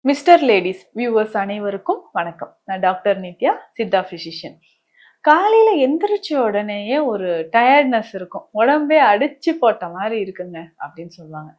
Mister ladies viewers அனைவருக்கும் வணக்கம். நான் டாக்டர் நித்யா, சித்தா பிசிஷியன். காலையில எந்திரிச்ச உடனேயே ஒரு டயர்ட்னஸ் இருக்கும். உடம்பே அடிச்சு போட்ட மாதிரி இருக்குங்க அப்படின்னு சொல்லுவாங்க.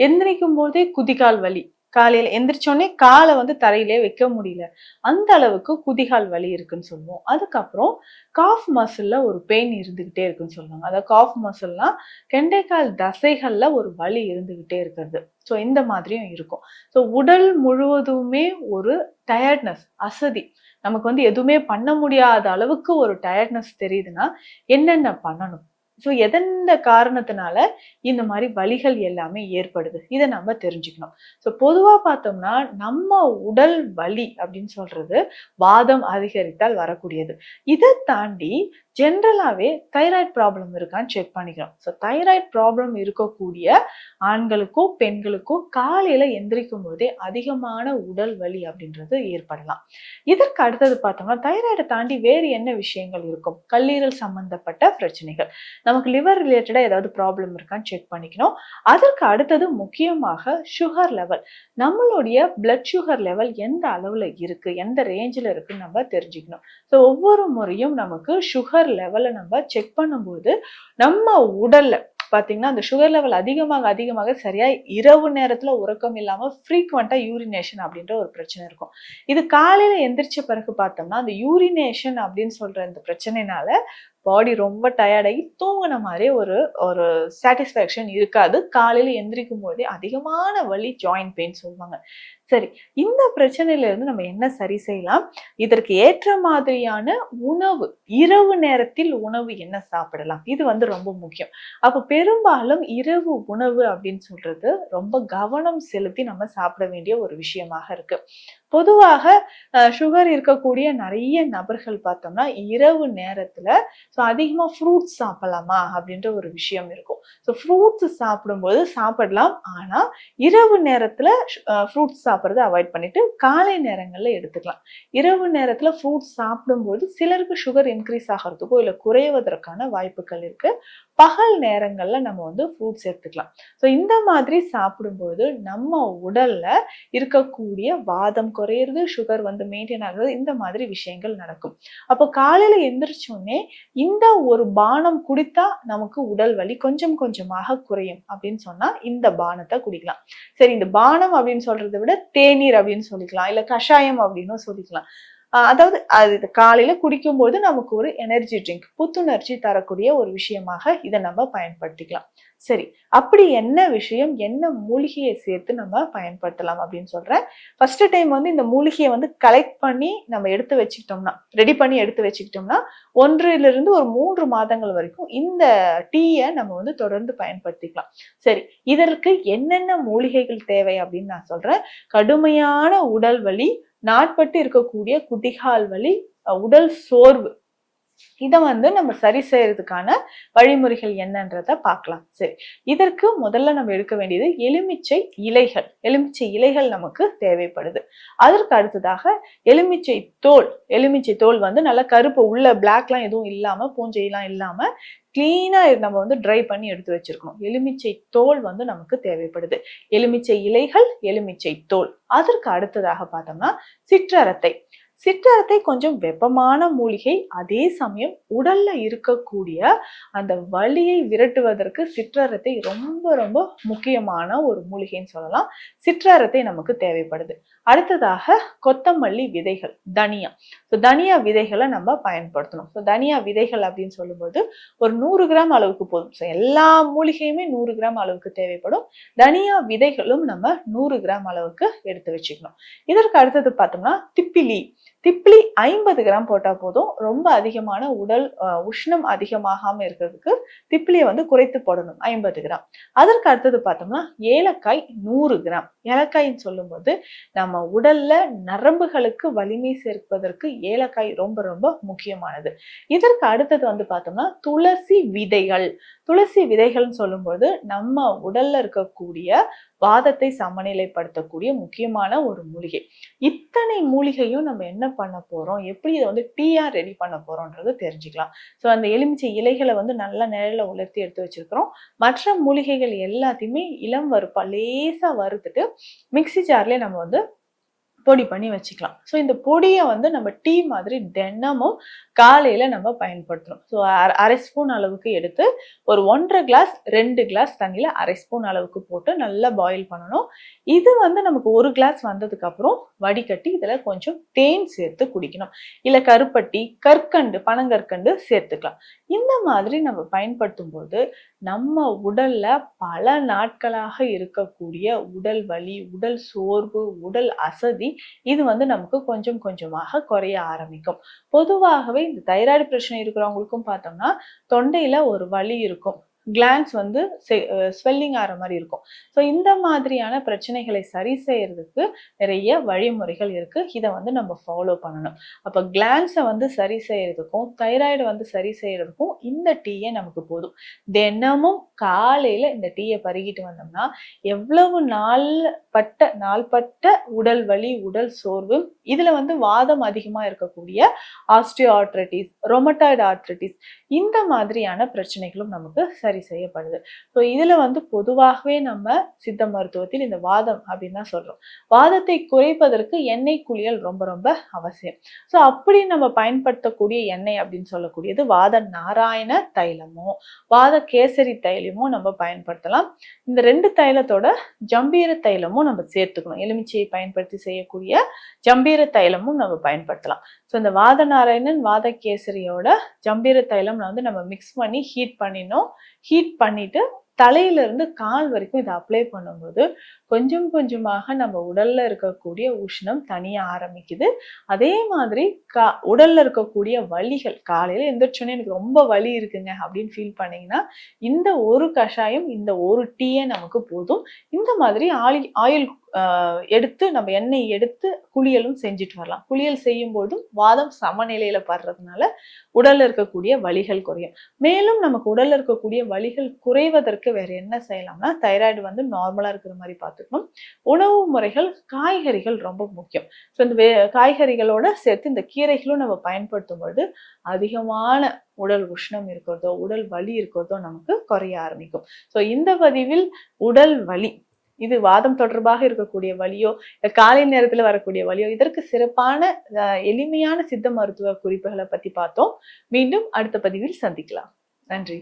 எந்திரிக்கும் போதே குதிகால் வலி. காலையில எந்திரிச்சோடனே காலை தரையிலே வைக்க முடியல. அந்த அளவுக்கு குதிகால் வலி இருக்குன்னு சொல்லுவோம். அதுக்கப்புறம் காஃப் மசில்ல ஒரு பெயின் இருந்துகிட்டே இருக்குன்னு சொல்லுவாங்க. அதாவது காஃப் மசில்னா கெண்டைக்கால் தசைகள்ல ஒரு வலி இருந்துகிட்டே இருக்கிறது. ஸோ இந்த மாதிரியும் இருக்கும். ஸோ உடல் முழுவதுமே ஒரு டயர்ட்னஸ், அசதி. நமக்கு எதுவுமே பண்ண முடியாத அளவுக்கு ஒரு டயர்ட்னஸ் தெரியுதுன்னா என்னென்ன பண்ணணும்? ஸோ எதெந்த காரணத்தினால இந்த மாதிரி வலிகள் எல்லாமே ஏற்படுது, இதை நம்ம தெரிஞ்சுக்கணும். ஸோ பொதுவா பார்த்தோம்னா நம்ம உடல் வலி அப்படின்னு சொல்றது வாதம் அதிகரித்தால் வரக்கூடியது. இதை தாண்டி ஜென்ரலாவே தைராய்டு ப்ராப்ளம் இருக்கான்னு செக் பண்ணிக்கிறோம். ஸோ தைராய்டு ப்ராப்ளம் இருக்கக்கூடிய ஆண்களுக்கோ பெண்களுக்கோ காலையில எந்திரிக்கும் போதே அதிகமான உடல் வலி அப்படின்றது ஏற்படலாம். இதற்கு அடுத்தது பார்த்தோம்னா தைராய்டை தாண்டி வேறு என்ன விஷயங்கள் இருக்கும்? கல்லீரல் சம்பந்தப்பட்ட பிரச்சனைகள், நமக்கு லிவர் ரிலேட்டடா ஏதாவது ப்ராப்ளம் இருக்கான்னு செக் பண்ணிக்கணும். அதற்கு அடுத்தது முக்கியமாக சுகர் லெவல். நம்மளுடைய பிளட் சுகர் லெவல் எந்த அளவுல இருக்கு, எந்த ரேஞ்சில் இருக்குன்னு நம்ம தெரிஞ்சுக்கணும். ஸோ ஒவ்வொரு முறையும் நமக்கு சுகர் லெவலை நம்ம செக் பண்ணும்போது நம்ம உடல்ல பாத்தீங்கன்னா அந்த சுகர் லெவல் அதிகமாக அதிகமாக சரியா இரவு நேரத்துல உறக்கம் இல்லாம ஃப்ரீக்வெண்டா யூரினேஷன் அப்படின்ற ஒரு பிரச்சனை இருக்கும். இது காலையில எந்திரிச்ச பிறகு பார்த்தோம்னா அந்த யூரினேஷன் அப்படின்னு சொல்ற இந்த பிரச்சனைனால பாடி ரொம்ப டயர்டாகி தூங்கின மாதிரி ஒரு ஒரு சாட்டிஸ்ஃபேக்ஷன் இருக்காது. காலையில எந்திரிக்கும் போதே அதிகமான வலி, ஜாயிண்ட் பெயின் சொல்லுவாங்க. சரி, இந்த பிரச்சனையில இருந்து நம்ம என்ன சரி செய்யலாம்? இதற்கு ஏற்ற மாதிரியான உணவு, இரவு நேரத்தில் உணவு என்ன சாப்பிடலாம், இது ரொம்ப முக்கியம். அப்ப பெரும்பாலும் இரவு உணவு அப்படின்னு சொல்றது ரொம்ப கவனம் செலுத்தி நம்ம சாப்பிட வேண்டிய ஒரு விஷயமாக இருக்கு. பொதுவாக சுகர் இருக்கக்கூடிய நிறைய நபர்கள் பார்த்தோம்னா இரவு நேரத்துல அதிகமா ஃப்ரூட்ஸ் சாப்பிடலாமா அப்படின்ற ஒரு விஷயம் இருக்கும். ஸோ ஃப்ரூட்ஸ் சாப்பிடும்போது சாப்பிடலாம், ஆனா இரவு நேரத்துல ஃப்ரூட்ஸ் சாப்பிட்றத அவாய்ட் பண்ணிட்டு காலை நேரங்கள்ல எடுத்துக்கலாம். இரவு நேரத்துல ஃப்ரூட்ஸ் சாப்பிடும்போது சிலருக்கு சுகர் இன்க்ரீஸ் ஆகிறதுக்கோ இல்லை குறைவதற்கான வாய்ப்புகள் இருக்கு. பகல் நேரங்கள்ல நம்ம ஃப்ரூட்ஸ் எடுத்துக்கலாம். ஸோ இந்த மாதிரி சாப்பிடும்போது நம்ம உடல்ல இருக்கக்கூடிய வாதம் குறையிறது, சுகர் மெயின்டைன் ஆகுறது, இந்த மாதிரி விஷயங்கள் நடக்கும். அப்போ காலையில எந்திரிச்சோடனே இந்த ஒரு பானம் குடித்தா நமக்கு உடல் வலி கொஞ்சம் கொஞ்சமாக குறையும் அப்படின்னு சொன்னா இந்த பானத்தை குடிக்கலாம். சரி, இந்த பானம் அப்படின்னு சொல்றதை விட தேநீர் அப்படின்னு சொல்லிக்கலாம், இல்ல கஷாயம் அப்படின்னு சொல்லிக்கலாம். அதாவது அது காலையில குடிக்கும்போது நமக்கு ஒரு எனர்ஜி ட்ரிங்க், புத்துணர்ச்சி தரக்கூடிய ஒரு விஷயமாக இதை நம்ம பயன்படுத்திக்கலாம். சரி, அப்படி என்ன விஷயம், என்ன மூலிகையை சேர்த்து நம்ம பயன்படுத்தலாம் அப்படின்னு சொல்றேன். ஃபர்ஸ்ட் டைம் இந்த மூலிகையை கலெக்ட் பண்ணி நம்ம எடுத்து வச்சுக்கிட்டோம்னா, ரெடி பண்ணி எடுத்து வச்சுக்கிட்டோம்னா 1 ஒரு 3 மாதங்கள் வரைக்கும் இந்த டீயை நம்ம தொடர்ந்து பயன்படுத்திக்கலாம். சரி, இதற்கு என்னென்ன மூலிகைகள் தேவை அப்படின்னு நான் சொல்றேன். கடுமையான உடல் வலி, நாட்பட்டு இருக்கக்கூடிய குதிகால் வலி, உடல் சோர்வு, இதை நம்ம சரி செய்யறதுக்கான வழிமுறைகள் என்னன்றத பார்க்கலாம். சரி, இதற்கு முதல்ல நம்ம எடுக்க வேண்டியது எலுமிச்சை இலைகள். எலுமிச்சை இலைகள் நமக்கு தேவைப்படுது. அதற்கு அடுத்ததாக எலுமிச்சை தோல். எலுமிச்சை தோல் நல்லா கருப்பு, உள்ள பிளாக்லாம் எதுவும் இல்லாம, பூஞ்சையெல்லாம் இல்லாம கிளீனா நம்ம ட்ரை பண்ணி எடுத்து வச்சிருக்கணும். எலுமிச்சை தோல் நமக்கு தேவைப்படுது. எலுமிச்சை இலைகள், எலுமிச்சை தோல். அதற்கு அடுத்ததாக பார்த்தோம்னா சிற்றரத்தை. சிற்றரத்தை கொஞ்சம் வெப்பமான மூலிகை, அதே சமயம் உடல்ல இருக்கக்கூடிய அந்த வலியை விரட்டுவதற்கு சிற்றரத்தை ரொம்ப ரொம்ப முக்கியமான ஒரு மூலிகைன்னு சொல்லலாம். சிற்றரத்தை நமக்கு தேவைப்படுது. அடுத்ததாக கொத்தமல்லி விதைகள், தனியா. தனியா விதைகளை நம்ம பயன்படுத்தணும். தனியா விதைகள் அப்படின்னு சொல்லும்போது ஒரு 100 கிராம் அளவுக்கு போதும். எல்லா மூலிகையுமே 100 கிராம் அளவுக்கு தேவைப்படும். தனியா விதைகளும் நம்ம 100 கிராம் அளவுக்கு எடுத்து வச்சுக்கணும். இதற்கு அடுத்தது பார்த்தோம்னா திப்பிலி. திப்பிலி 50 கிராம் போட்டா போதும். ரொம்ப அதிகமான உடல் உஷ்ணம் அதிகமாகாம இருக்கிறதுக்கு திப்பிலியை குறைத்து போடணும், 50 கிராம். அதற்கு அடுத்தது பார்த்தோம்னா ஏலக்காய் 100 கிராம். ஏலக்காய்ன்னு சொல்லும்போது நம்ம உடல்ல நரம்புகளுக்கு வலிமை சேர்ப்பதற்கு ஏலக்காய் ரொம்ப ரொம்ப முக்கியமானது. இதற்கு அடுத்தது பார்த்தோம்னா துளசி விதைகள். துளசி விதைகள்னு சொல்லும்போது நம்ம உடல்ல இருக்கக்கூடிய வாதத்தை சமநிலைப்படுத்தக்கூடிய முக்கியமான ஒரு மூலிகை. இத்தனை மூலிகையும் நம்ம என்ன பண்ண போறோம், எப்படி இதை டீயா ரெடி பண்ண போறோம்ன்றது தெரிஞ்சுக்கலாம். அந்த எலுமிச்சை இலைகளை நல்ல நிழல்ல உலர்த்தி எடுத்து வச்சிருக்கிறோம். மற்ற மூலிகைகள் எல்லாத்தையுமே இளம் வறுப்பா லேசா வறுத்துட்டு மிக்சி ஜார்லயே நம்ம பொடி பண்ணி வச்சுக்கலாம். ஸோ இந்த பொடியை வந்து நம்ம டீ மாதிரி தினமும் காலையில நம்ம பயன்படுத்தணும். ஸோ அரை ஸ்பூன் அளவுக்கு எடுத்து ஒரு 1.5 கிளாஸ் 2 கிளாஸ் தண்ணியில அரை ஸ்பூன் அளவுக்கு போட்டு நல்லா பாயில் பண்ணணும். இது வந்து நமக்கு 1 கிளாஸ் வந்ததுக்கு அப்புறம் வடிகட்டி இதுல கொஞ்சம் தேன் சேர்த்து குடிக்கணும். இல்ல கருப்பட்டி, கற்கண்டு, பனங்கற்கண்டு சேர்த்துக்கலாம். இந்த மாதிரி நம்ம பயன்படுத்தும் போது நம்ம உடல்ல பல நாட்களாக இருக்கக்கூடிய உடல் வலி, உடல் சோர்வு, உடல் அசதி இது வந்து நமக்கு கொஞ்சம் கொஞ்சமாக குறைய ஆரம்பிக்கும். பொதுவாகவே இந்த தைராய்டு பிரச்சனை இருக்கிறவங்களுக்கும் பார்த்தோம்னா தொண்டையில ஒரு வலி இருக்கும். கிளான்ஸ் வந்து ஸ்வெல்லிங் ஆகிற மாதிரி இருக்கும். ஸோ இந்த மாதிரியான பிரச்சனைகளை சரி செய்யறதுக்கு நிறைய வழிமுறைகள் இருக்கு. இதை வந்து நம்ம ஃபாலோ பண்ணணும். அப்போ கிளான்ஸை வந்து சரி செய்யறதுக்கும் தைராய்டு வந்து சரி செய்யறதுக்கும் இந்த டீயே நமக்கு போதும். தினமும் காலையில இந்த டீயை பருகிட்டு வந்தோம்னா எவ்வளவு நாள்பட்ட உடல் வலி, உடல் சோர்வு, இதுல வந்து வாதம் அதிகமா இருக்கக்கூடிய ஆஸ்டியோ ஆர்த்ரைட்டிஸ், ரொமட்டாய்டு ஆர்த்ரைட்டிஸ் இந்த மாதிரியான பிரச்சனைகளும் நமக்கு சரி செய்யப்படுது. ஸோ இதுல வந்து பொதுவாகவே நம்ம சித்த மருத்துவத்தில் இந்த வாதம் அப்படின்னு தான் சொல்றோம். வாதத்தை குறைப்பதற்கு எண்ணெய் குளியல் ரொம்ப ரொம்ப அவசியம். ஸோ அப்படி நம்ம பயன்படுத்தக்கூடிய எண்ணெய் அப்படின்னு சொல்லக்கூடியது வாத நாராயண தைலமோ வாத கேசரி தைலமோ நம்ம பயன்படுத்தலாம். இந்த 2 தைலத்தோட ஜம்பீர தைலமும் நம்ம சேர்த்துக்கணும். எலுமிச்சையை பயன்படுத்தி செய்யக்கூடிய ஜம்பீர தைலமும் நம்ம பயன்படுத்தலாம். ஸோ இந்த வாத நாராயணன் வாத கேசரியோட ஜம்பீர தைலம் வந்து நம்ம மிக்ஸ் பண்ணி ஹீட் பண்ணிட்டு தலையில இருந்து கால் வரைக்கும் இதை அப்ளை பண்ணும்போது கொஞ்சம் கொஞ்சமாக நம்ம உடல்ல இருக்கக்கூடிய உஷ்ணம் தனிய ஆரம்பிக்குது. அதே மாதிரி உடல்ல இருக்கக்கூடிய வலிகள், காலையில எந்திரிச்சோன்னே எனக்கு ரொம்ப வலி இருக்குங்க அப்படின்னு ஃபீல் பண்ணீங்கன்னா இந்த ஒரு கஷாயம், இந்த ஒரு டீயே நமக்கு போதும். இந்த மாதிரி ஆயில் எடுத்து நம்ம எண்ணெய் எடுத்து குளியலும் செஞ்சுட்டு வரலாம். குளியல் செய்யும் போதும் வாதம் சமநிலையில படுறதுனால உடல்ல இருக்கக்கூடிய வலிகள் குறையும். மேலும் நமக்கு உடல்ல இருக்கக்கூடிய வலிகள் குறைவதற்கு வேற என்ன செய்யலாம்னா தைராய்டு வந்து நார்மலா இருக்கிற மாதிரி பார்த்துக்கணும். உணவு முறைகள், காய்கறிகள் ரொம்ப முக்கியம். ஸோ இந்த காய்கறிகளோட சேர்த்து இந்த கீரைகளும் நம்ம பயன்படுத்தும் பொழுது அதிகமான உடல் உஷ்ணம் இருக்கிறதோ, உடல் வலி இருக்கிறதோ நமக்கு குறைய ஆரம்பிக்கும். ஸோ இந்த பதிவில் உடல் வலி, இது வாதம் தொடர்பாக இருக்கக்கூடிய வலியோ, காலை நேரத்துல வரக்கூடிய வலியோ, இதற்கு சிறப்பான எளிமையான சித்த மருத்துவ குறிப்புகளை பத்தி பார்த்தோம். மீண்டும் அடுத்த பதிவில் சந்திக்கலாம். நன்றி.